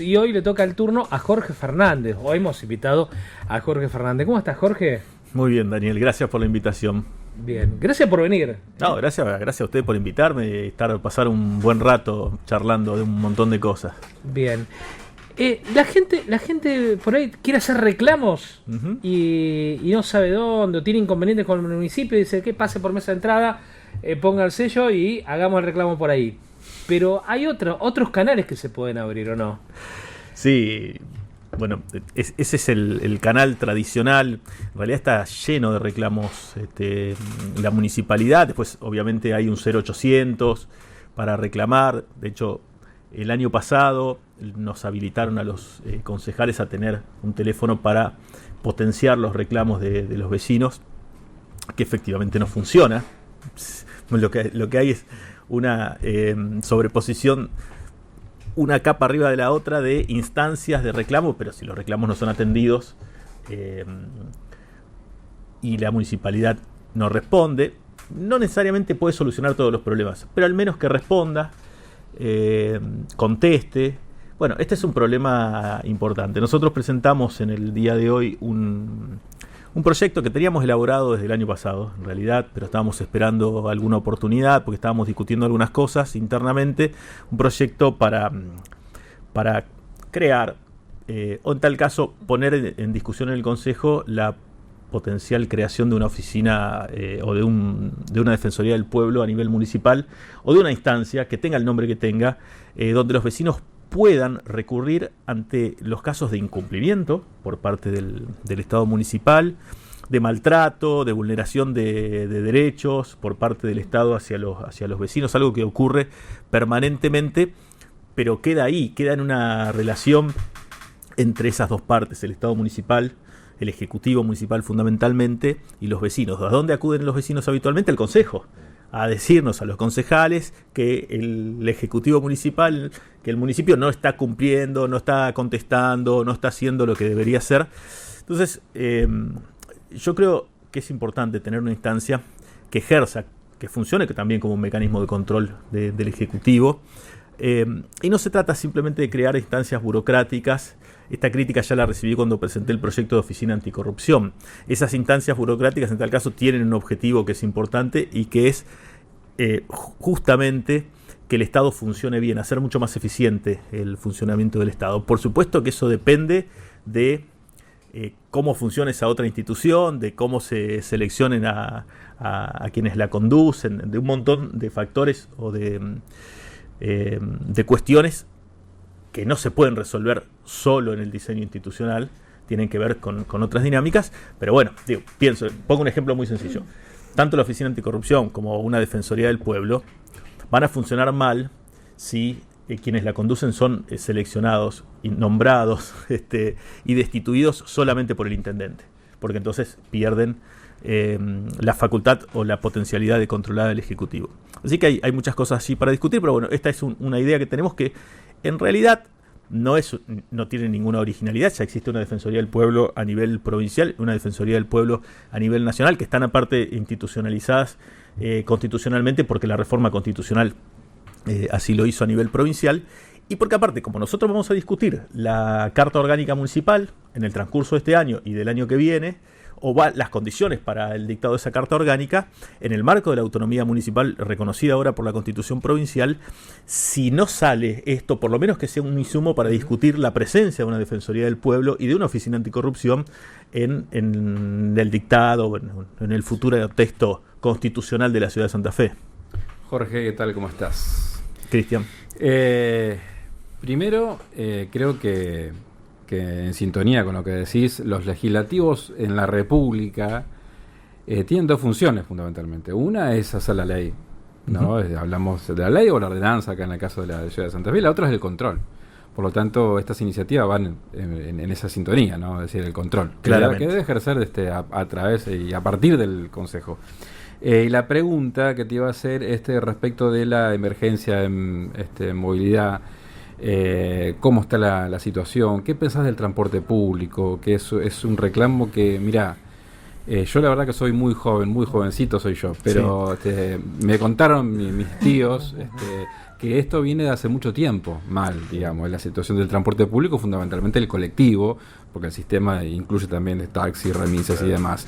Y hoy le toca el turno a Jorge Fernández. Hoy hemos invitado a Jorge Fernández. ¿Cómo estás, Jorge? Muy bien, Daniel. Gracias por la invitación. Bien. Gracias por venir. No, gracias a usted por invitarme y pasar un buen rato charlando de un montón de cosas. Bien. La gente por ahí quiere hacer reclamos y no sabe dónde, o tiene inconvenientes con el municipio y dice que pase por mesa de entrada, ponga el sello y hagamos el reclamo por ahí. Pero hay otros canales que se pueden abrir, ¿o no? Sí, bueno, ese es el canal tradicional. En realidad está lleno de reclamos la municipalidad. Después, obviamente, hay un 0800 para reclamar. De hecho, el año pasado nos habilitaron a los concejales a tener un teléfono para potenciar los reclamos de los vecinos, que efectivamente no funciona. Lo que hay es una sobreposición, una capa arriba de la otra de instancias de reclamo, pero si los reclamos no son atendidos y la municipalidad no responde, no necesariamente puede solucionar todos los problemas, pero al menos que responda, conteste. Bueno, este es un problema importante. Nosotros presentamos en el día de hoy un proyecto que teníamos elaborado desde el año pasado, en realidad, pero estábamos esperando alguna oportunidad porque estábamos discutiendo algunas cosas internamente. Un proyecto para crear, o en tal caso, poner en discusión en el Consejo la potencial creación de una oficina o de una Defensoría del Pueblo a nivel municipal, o de una instancia que tenga el nombre que tenga, donde los vecinos puedan recurrir ante los casos de incumplimiento por parte del Estado municipal, de maltrato, de vulneración de derechos por parte del Estado hacia los vecinos, algo que ocurre permanentemente, pero queda ahí, queda en una relación entre esas dos partes, el Estado municipal, el Ejecutivo municipal fundamentalmente, y los vecinos. ¿A dónde acuden los vecinos habitualmente? Al Consejo, a decirnos a los concejales que el Ejecutivo municipal, que el municipio no está cumpliendo, no está contestando, no está haciendo lo que debería hacer. Entonces, yo creo que es importante tener una instancia que ejerza, que funcione que también como un mecanismo de control del Ejecutivo. Y no se trata simplemente de crear instancias burocráticas. Esta crítica ya la recibí cuando presenté el proyecto de oficina anticorrupción. Esas instancias burocráticas, en tal caso, tienen un objetivo que es importante y que es justamente que el Estado funcione bien, hacer mucho más eficiente el funcionamiento del Estado. Por supuesto que eso depende de cómo funciona esa otra institución, de cómo se seleccionen a quienes la conducen, de un montón de factores o de cuestiones que no se pueden resolver solo en el diseño institucional, tienen que ver con otras dinámicas, pero bueno, pongo un ejemplo muy sencillo. Tanto la Oficina Anticorrupción como una Defensoría del Pueblo van a funcionar mal si quienes la conducen son seleccionados y nombrados y destituidos solamente por el intendente, porque entonces pierden la facultad o la potencialidad de controlar al Ejecutivo. Así que hay muchas cosas así para discutir, pero bueno, esta es una idea que tenemos que en realidad no tiene ninguna originalidad. Ya existe una Defensoría del Pueblo a nivel provincial, una Defensoría del Pueblo a nivel nacional, que están aparte institucionalizadas constitucionalmente, porque la reforma constitucional así lo hizo a nivel provincial, y porque aparte, como nosotros vamos a discutir la Carta Orgánica Municipal en el transcurso de este año y del año que viene, o las condiciones para el dictado de esa Carta Orgánica, en el marco de la autonomía municipal reconocida ahora por la Constitución Provincial, si no sale esto, por lo menos que sea un insumo para discutir la presencia de una Defensoría del Pueblo y de una Oficina Anticorrupción en el dictado, en el futuro texto constitucional de la Ciudad de Santa Fe. Jorge, ¿qué tal? ¿Cómo estás? Cristian. Primero, creo que en sintonía con lo que decís, los legislativos en la República tienen dos funciones fundamentalmente. Una es hacer la ley, ¿no? Hablamos de la ley o la ordenanza acá en el caso de la Ciudad de Santa Fe. La otra es el control. Por lo tanto, estas iniciativas van en esa sintonía, ¿no? Es decir, el control. Que debe ejercer a través y a partir del Consejo. Y la pregunta que te iba a hacer respecto de la emergencia en movilidad. ¿Cómo está la situación? ¿Qué pensás del transporte público? Que es un reclamo que, mirá, Yo la verdad que soy muy joven, muy jovencito soy yo, pero me contaron mis tíos que esto viene de hace mucho tiempo mal, digamos, la situación del transporte público, fundamentalmente el colectivo, porque el sistema incluye también de taxis, remises y demás.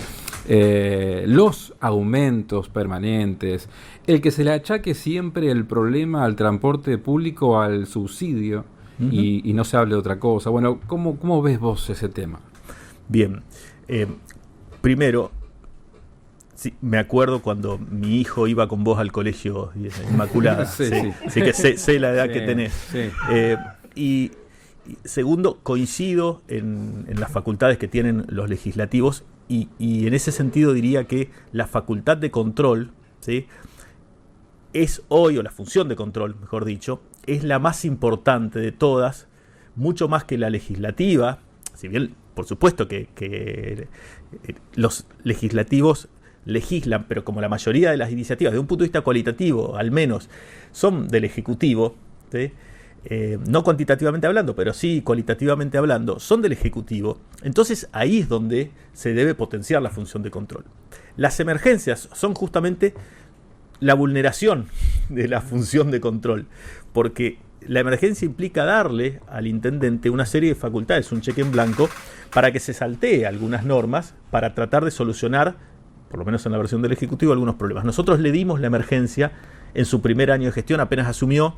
Los aumentos permanentes, el que se le achaque siempre el problema al transporte público, al subsidio, y no se hable de otra cosa. Bueno, ¿cómo ves vos ese tema? Bien, primero, sí, me acuerdo cuando mi hijo iba con vos al colegio Inmaculada, así que sé la edad que tenés. Sí. Y segundo, coincido en las facultades que tienen los legislativos y en ese sentido diría que la facultad de control, ¿sí?, es hoy, o la función de control, mejor dicho, es la más importante de todas, mucho más que la legislativa, si bien por supuesto que los legislativos legislan, pero como la mayoría de las iniciativas, de un punto de vista cualitativo, al menos, son del Ejecutivo, ¿sí?, no cuantitativamente hablando, pero sí cualitativamente hablando, son del Ejecutivo. Entonces ahí es donde se debe potenciar la función de control. Las emergencias son justamente la vulneración de la función de control, porque la emergencia implica darle al intendente una serie de facultades, un cheque en blanco, para que se saltee algunas normas, para tratar de solucionar, por lo menos en la versión del Ejecutivo, algunos problemas. Nosotros le dimos la emergencia en su primer año de gestión, apenas asumió,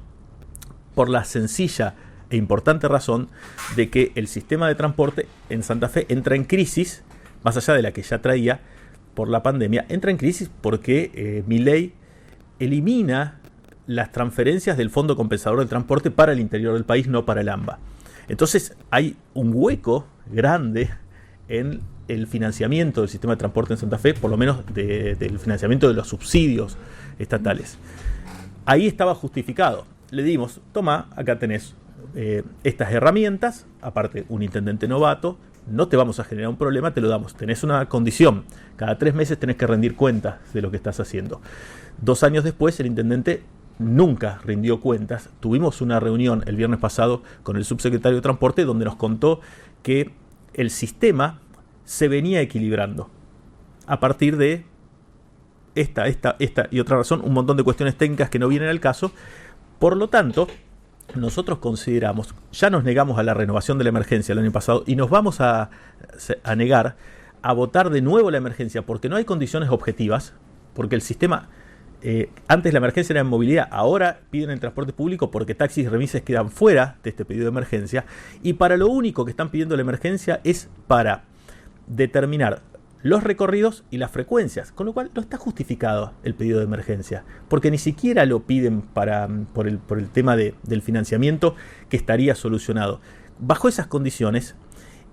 por la sencilla e importante razón de que el sistema de transporte en Santa Fe entra en crisis, más allá de la que ya traía por la pandemia, entra en crisis porque Milei elimina las transferencias del Fondo Compensador del Transporte para el interior del país, no para el AMBA. Entonces hay un hueco grande en el financiamiento del sistema de transporte en Santa Fe, por lo menos del financiamiento de los subsidios estatales. Ahí estaba justificado. Le dimos, toma, acá tenés estas herramientas, aparte un intendente novato, no te vamos a generar un problema, te lo damos. Tenés una condición, cada 3 meses tenés que rendir cuentas de lo que estás haciendo. 2 años después el intendente nunca rindió cuentas. Tuvimos una reunión el viernes pasado con el subsecretario de Transporte donde nos contó que el sistema se venía equilibrando a partir de esta y otra razón, un montón de cuestiones técnicas que no vienen al caso. Por lo tanto, nosotros consideramos, ya nos negamos a la renovación de la emergencia el año pasado y nos vamos a negar a votar de nuevo la emergencia porque no hay condiciones objetivas, porque el sistema, antes la emergencia era en movilidad, ahora piden el transporte público porque taxis y remises quedan fuera de este pedido de emergencia, y para lo único que están pidiendo la emergencia es para determinar los recorridos y las frecuencias, con lo cual no está justificado el pedido de emergencia, porque ni siquiera lo piden por el tema del financiamiento que estaría solucionado. Bajo esas condiciones,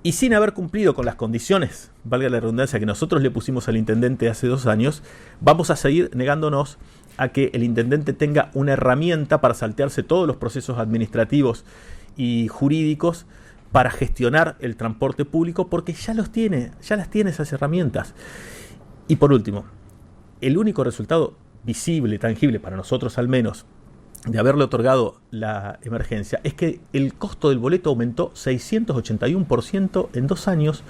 y sin haber cumplido con las condiciones, valga la redundancia, que nosotros le pusimos al intendente hace 2 años, vamos a seguir negándonos a que el intendente tenga una herramienta para saltearse todos los procesos administrativos y jurídicos para gestionar el transporte público, porque ya las tiene esas herramientas. Y por último, el único resultado visible, tangible, para nosotros al menos, de haberle otorgado la emergencia, es que el costo del boleto aumentó 681% en 2 años,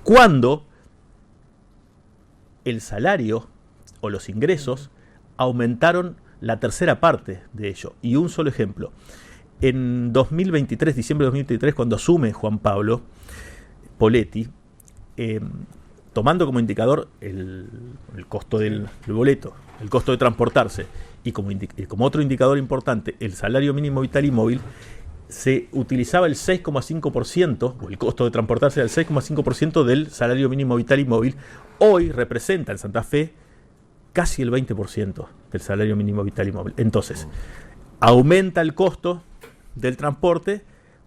cuando el salario o los ingresos aumentaron la tercera parte de ello. Y un solo ejemplo. En 2023, diciembre de 2023, cuando asume Juan Pablo Poletti, tomando como indicador el costo del boleto, el costo de transportarse, y como otro indicador importante, el salario mínimo vital y móvil, se utilizaba el 6,5%, o el costo de transportarse era el 6,5% del salario mínimo vital y móvil. Hoy representa en Santa Fe casi el 20% del salario mínimo vital y móvil. Entonces, aumenta el costo del transporte,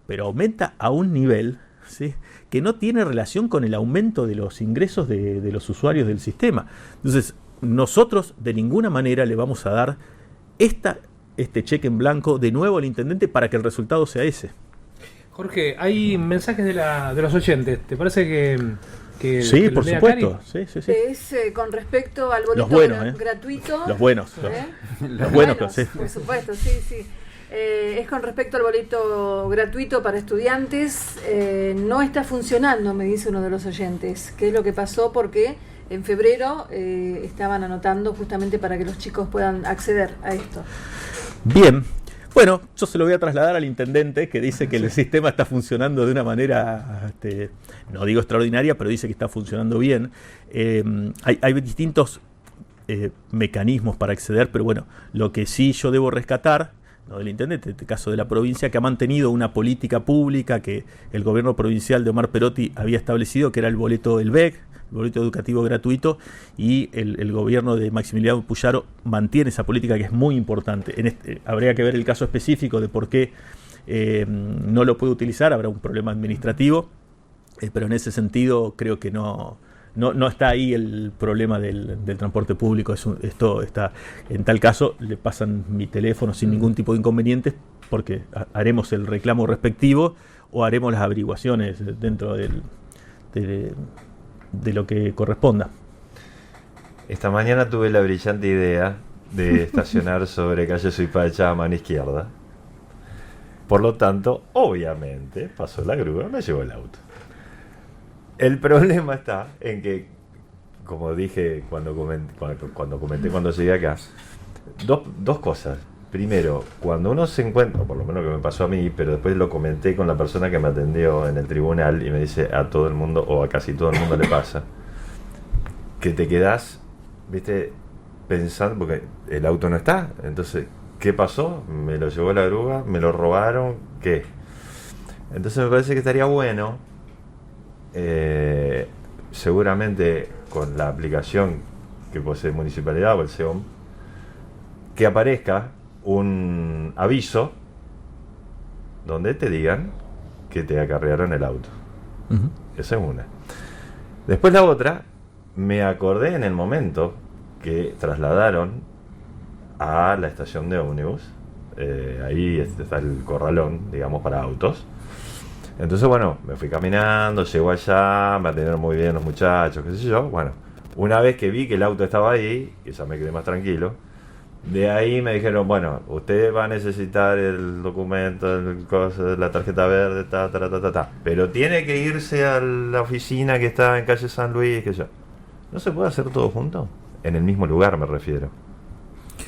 pero aumenta a un nivel, ¿sí?, que no tiene relación con el aumento de los ingresos de los usuarios del sistema. Entonces, nosotros de ninguna manera le vamos a dar este cheque en blanco de nuevo al intendente para que el resultado sea ese. Jorge, hay mensajes de los oyentes. ¿Te parece que sí, por supuesto. Sí. Es con respecto al boleto gratuito. Los buenos. Los buenos, sí. Por supuesto, sí. Es con respecto al boleto gratuito para estudiantes. No está funcionando, me dice uno de los oyentes. ¿Qué es lo que pasó? Porque en febrero estaban anotando justamente para que los chicos puedan acceder a esto. Bien. Bueno, yo se lo voy a trasladar al intendente, que dice que el sistema está funcionando de una manera, no digo extraordinaria, pero dice que está funcionando bien. Hay distintos mecanismos para acceder, pero bueno, lo que sí yo debo rescatar, no del intendente, en este caso de la provincia, que ha mantenido una política pública que el gobierno provincial de Omar Perotti había establecido, que era el boleto del BEC, el boleto educativo gratuito, y el gobierno de Maximiliano Puyaro mantiene esa política, que es muy importante. Habría que ver el caso específico de por qué no lo puede utilizar, habrá un problema administrativo, pero en ese sentido creo que no está ahí el problema del transporte público. Esto está, en tal caso le pasan mi teléfono sin ningún tipo de inconvenientes, porque haremos el reclamo respectivo o haremos las averiguaciones dentro de lo que corresponda. Esta mañana tuve la brillante idea de estacionar sobre calle Suipacha a mano izquierda. Por lo tanto, obviamente, pasó la grúa, me llevó el auto. El problema está en que, como dije cuando llegué acá, dos cosas. Primero, cuando uno se encuentra, o por lo menos que me pasó a mí, pero después lo comenté con la persona que me atendió en el tribunal y me dice, a todo el mundo, o a casi todo el mundo le pasa, que te quedás, viste, pensando, porque el auto no está. Entonces, ¿qué pasó? ¿Me lo llevó la grúa? ¿Me lo robaron? ¿Qué? Entonces me parece que estaría bueno, seguramente con la aplicación que posee Municipalidad o el SEOM, que aparezca un aviso donde te digan que te acarrearon el auto. Uh-huh. Esa es una. Después la otra, me acordé en el momento que trasladaron a la estación de ómnibus, ahí está el corralón, digamos, para autos. Entonces, bueno, me fui caminando, llego allá, me atendieron muy bien los muchachos, qué sé yo. Bueno, una vez que vi que el auto estaba ahí, que ya me quedé más tranquilo, de ahí me dijeron, bueno, usted va a necesitar el documento, la tarjeta verde, pero tiene que irse a la oficina que está en calle San Luis, que yo. ¿No se puede hacer todo junto? En el mismo lugar, me refiero.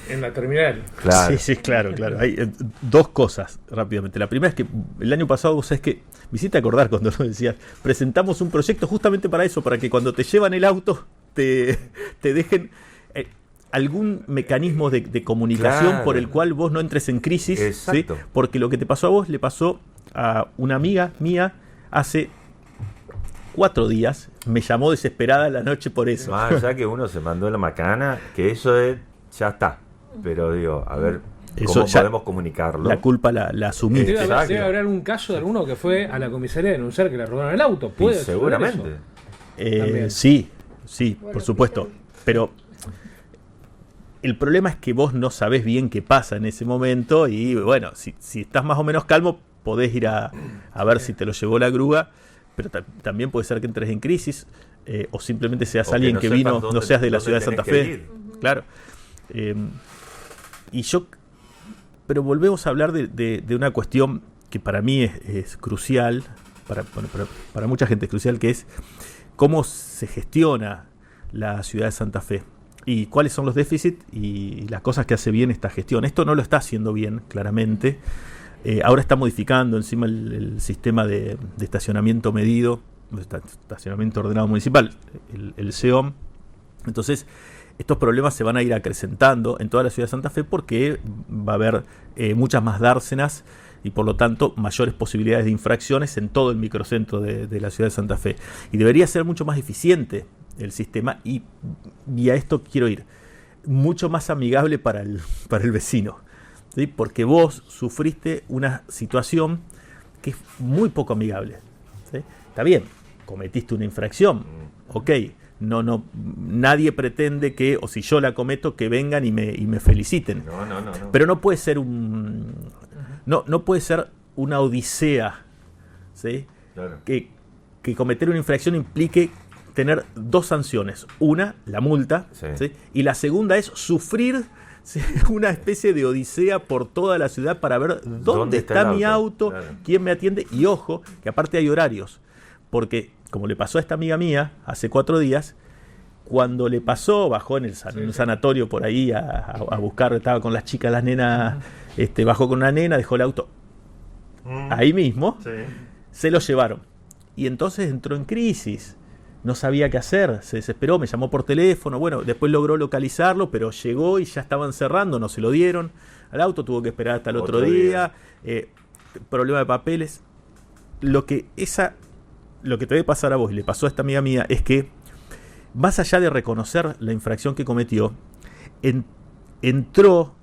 En la terminal. Claro. Sí, claro. Hay dos cosas rápidamente. La primera es que el año pasado, vos sabés que me hiciste acordar cuando lo decías, presentamos un proyecto justamente para eso, para que cuando te llevan el auto te dejen algún mecanismo de comunicación, claro, por el cual vos no entres en crisis. Exacto. ¿Sí? Porque lo que te pasó a vos le pasó a una amiga mía hace 4 días. Me llamó desesperada la noche por eso. Más allá que uno se mandó la macana, que eso ya está. Pero digo, a ver, ¿cómo podemos comunicarlo? La culpa la asumí. Debe haber algún caso de alguno que fue a la comisaría a denunciar que le robaron el auto. ¿Puede seguramente. Sí, bueno, por supuesto. Pero el problema es que vos no sabés bien qué pasa en ese momento. Y bueno, si estás más o menos calmo, podés ir a ver si te lo llevó la grúa. Pero también puede ser que entres en crisis. O simplemente seas alguien que vino, no seas de la ciudad de Santa Fe. Claro. Pero volvemos a hablar de una cuestión que para mí es crucial, para mucha gente es crucial, que es cómo se gestiona la ciudad de Santa Fe y cuáles son los déficits y las cosas que hace bien esta gestión. Esto no lo está haciendo bien, claramente. Ahora está modificando encima el sistema de estacionamiento medido, estacionamiento ordenado municipal, el SEOM. Entonces, estos problemas se van a ir acrecentando en toda la ciudad de Santa Fe porque va a haber muchas más dársenas y por lo tanto mayores posibilidades de infracciones en todo el microcentro de la ciudad de Santa Fe. Y debería ser mucho más eficiente el sistema y a esto quiero ir. Mucho más amigable para el vecino, ¿sí? Porque vos sufriste una situación que es muy poco amigable, ¿sí? Está bien, cometiste una infracción, ok. No, nadie pretende que, o si yo la cometo, que vengan y me feliciten. No. Pero no puede ser no puede ser una odisea, ¿sí? Claro. Que cometer una infracción implique tener 2 sanciones. Una, la multa, sí. ¿Sí? Y la segunda es sufrir, ¿sí?, una especie de odisea por toda la ciudad para ver dónde está mi auto, claro, quién me atiende. Y ojo, que aparte hay horarios. Porque, como le pasó a esta amiga mía hace 4 días, cuando le pasó, bajó en un sanatorio por ahí a buscar, estaba con las chicas, las nenas, bajó con una nena, dejó el auto ahí mismo, se lo llevaron. Y entonces entró en crisis, no sabía qué hacer, se desesperó, me llamó por teléfono, bueno, después logró localizarlo, pero llegó y ya estaban cerrando, no se lo dieron al auto, tuvo que esperar hasta el otro día. Problema de papeles. Lo que te debe pasar a vos y le pasó a esta amiga mía es que, más allá de reconocer la infracción que cometió, entró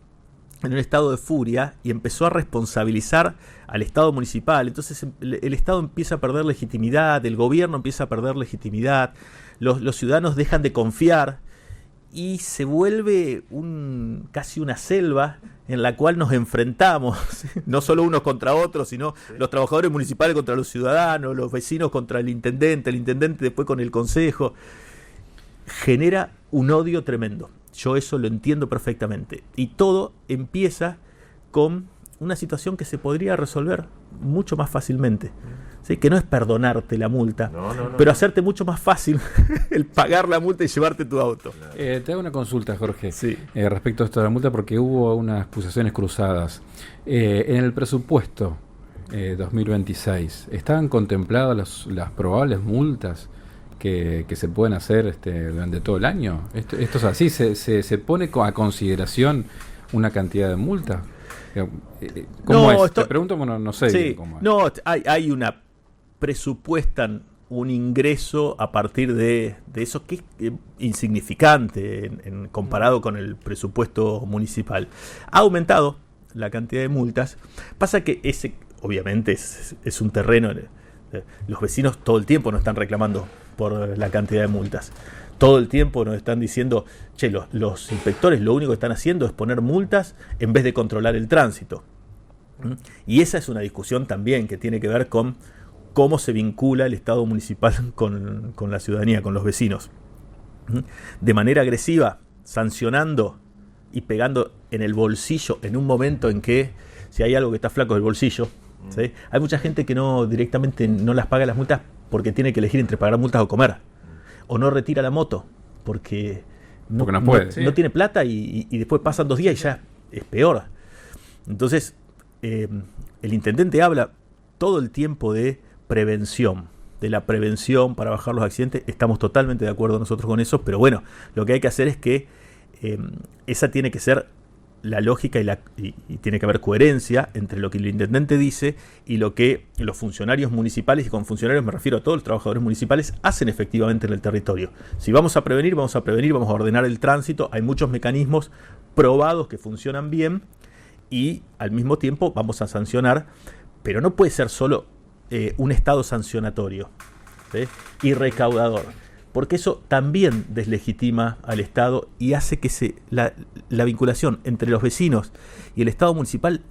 en un estado de furia y empezó a responsabilizar al Estado municipal. Entonces el Estado empieza a perder legitimidad, el gobierno empieza a perder legitimidad, los ciudadanos dejan de confiar y se vuelve casi una selva en la cual nos enfrentamos, no solo unos contra otros, sino los trabajadores municipales contra los ciudadanos, los vecinos contra el intendente después con el consejo. Genera un odio tremendo. Yo eso lo entiendo perfectamente. Y todo empieza con una situación que se podría resolver mucho más fácilmente. ¿Sí? Que no es perdonarte la multa, pero hacerte mucho más fácil el pagar la multa y llevarte tu auto. Te hago una consulta, Jorge, sí. Respecto a esto de la multa, porque hubo unas acusaciones cruzadas. En el presupuesto 2026, ¿estaban contempladas las probables multas que se pueden hacer durante todo el año? ¿Esto es así? ¿Se pone a consideración una cantidad de multa? ¿Cómo es? Te pregunto, bueno, no sé sí, cómo es. No, hay presupuestan un ingreso a partir de eso que es insignificante comparado con el presupuesto municipal. Ha aumentado la cantidad de multas. Pasa que ese, obviamente, es un terreno. Los vecinos todo el tiempo nos están reclamando por la cantidad de multas. Todo el tiempo nos están diciendo, che, los inspectores lo único que están haciendo es poner multas en vez de controlar el tránsito. Y esa es una discusión también que tiene que ver con cómo se vincula el Estado municipal con la ciudadanía, con los vecinos. De manera agresiva, sancionando y pegando en el bolsillo en un momento en que, si hay algo que está flaco del bolsillo, ¿sí? Hay mucha gente que directamente no las paga las multas porque tiene que elegir entre pagar multas o comer. O no retira la moto porque no puede. No tiene plata y después pasan 2 días y ya es peor. Entonces, el intendente habla todo el tiempo de prevención, de la prevención para bajar los accidentes. Estamos totalmente de acuerdo nosotros con eso, pero bueno, lo que hay que hacer es que esa tiene que ser la lógica y tiene que haber coherencia entre lo que el intendente dice y lo que los funcionarios municipales, y con funcionarios me refiero a todos los trabajadores municipales, hacen efectivamente en el territorio. Si vamos a prevenir, vamos a ordenar el tránsito. Hay muchos mecanismos probados que funcionan bien y al mismo tiempo vamos a sancionar, pero no puede ser solo un Estado sancionatorio, ¿sí? Y recaudador, porque eso también deslegitima al Estado y hace que la vinculación entre los vecinos y el Estado municipal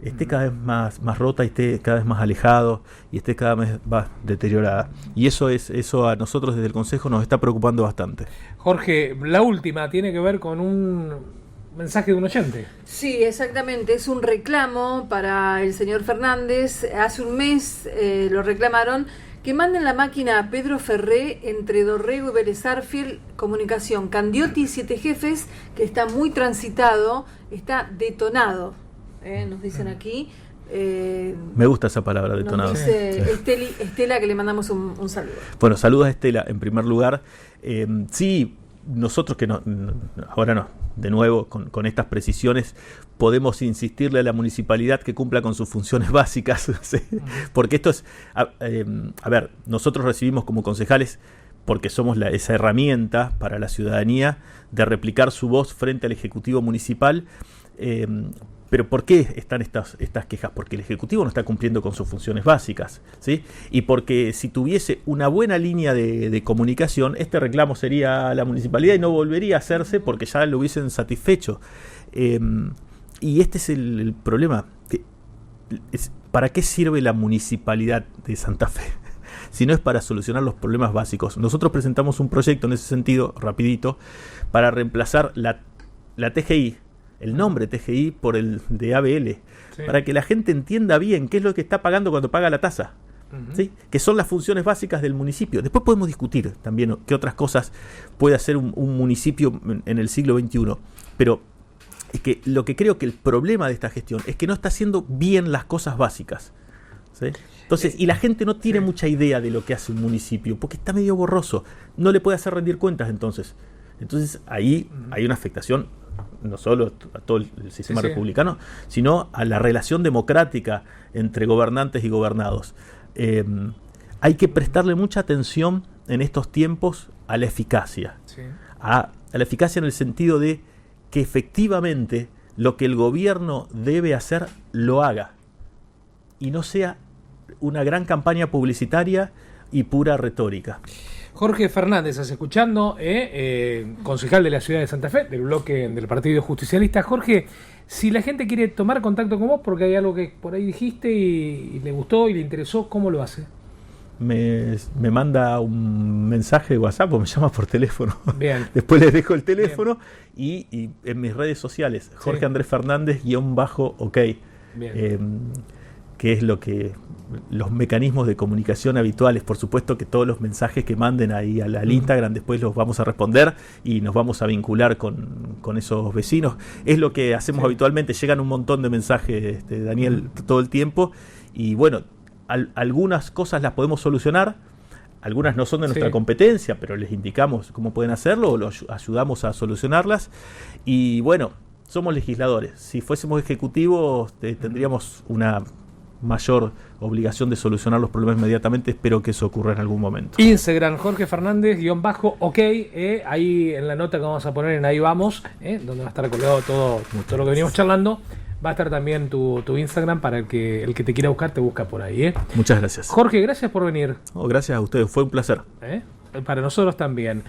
esté cada vez más rota y esté cada vez más alejado y esté cada vez más deteriorada. Y eso a nosotros desde el Consejo nos está preocupando bastante. Jorge, la última tiene que ver con un mensaje de un oyente. Sí, exactamente, es un reclamo para el señor Fernández. Hace un mes lo reclamaron, que manden la máquina a Pedro Ferré entre Dorrego y Vélez Arfiel, comunicación Candioti 7 Jefes, que está muy transitado, está detonado, nos dicen aquí. Me gusta esa palabra, detonado. Nos dice Estela, que le mandamos un saludo. Bueno, saludos a Estela en primer lugar. Sí, nosotros que ahora no, de nuevo, con estas precisiones, podemos insistirle a la municipalidad que cumpla con sus funciones básicas, ¿sí? Porque esto es, a ver, nosotros recibimos como concejales, porque somos esa herramienta para la ciudadanía de replicar su voz frente al Ejecutivo Municipal. Pero ¿por qué están estas quejas? Porque el Ejecutivo no está cumpliendo con sus funciones básicas, ¿sí? Y porque si tuviese una buena línea de comunicación, este reclamo sería a la municipalidad y no volvería a hacerse porque ya lo hubiesen satisfecho. Y este es el problema. ¿Para qué sirve la municipalidad de Santa Fe? Si no es para solucionar los problemas básicos. Nosotros presentamos un proyecto en ese sentido, rapidito, para reemplazar la TGI, el nombre TGI, por el de ABL, sí, para que la gente entienda bien qué es lo que está pagando cuando paga la tasa. ¿sí? Que son las funciones básicas del municipio. Después podemos discutir también qué otras cosas puede hacer un municipio en el siglo XXI. Pero es que lo que creo que el problema de esta gestión es que no está haciendo bien las cosas básicas, ¿sí? Entonces, y la gente no tiene mucha idea de lo que hace un municipio, porque está medio borroso. No le puede hacer rendir cuentas entonces. Entonces ahí hay una afectación no solo a todo el sistema republicano, sino a la relación democrática entre gobernantes y gobernados. Hay que prestarle mucha atención en estos tiempos a la eficacia. A la eficacia en el sentido de que efectivamente lo que el gobierno debe hacer lo haga y no sea una gran campaña publicitaria y pura retórica. Jorge Fernández, estás escuchando, concejal de la ciudad de Santa Fe, del bloque del Partido Justicialista. Jorge, si la gente quiere tomar contacto con vos porque hay algo que por ahí dijiste y le gustó y le interesó, ¿cómo lo hace? Me manda un mensaje de WhatsApp o me llama por teléfono. Bien. Después les dejo el teléfono y en mis redes sociales, Jorge Andrés Fernández _OK. Que es lo que los mecanismos de comunicación habituales. Por supuesto que todos los mensajes que manden ahí al Instagram después los vamos a responder y nos vamos a vincular con esos vecinos. Es lo que hacemos habitualmente. Llegan un montón de mensajes, Daniel, todo el tiempo, y bueno, algunas cosas las podemos solucionar, algunas no son de nuestra competencia, pero les indicamos cómo pueden hacerlo o los ayudamos a solucionarlas. Y bueno, somos legisladores. Si fuésemos ejecutivos tendríamos una mayor obligación de solucionar los problemas inmediatamente. Espero que eso ocurra en algún momento. Instagram, Jorge Fernández _OK, ahí en la nota que vamos a poner en Ahí Vamos, donde va a estar colgado todo lo que venimos charlando. Va a estar también tu Instagram para el que te quiera buscar, te busca por ahí. Muchas gracias. Jorge, gracias por venir. Gracias a ustedes, fue un placer. Para nosotros también.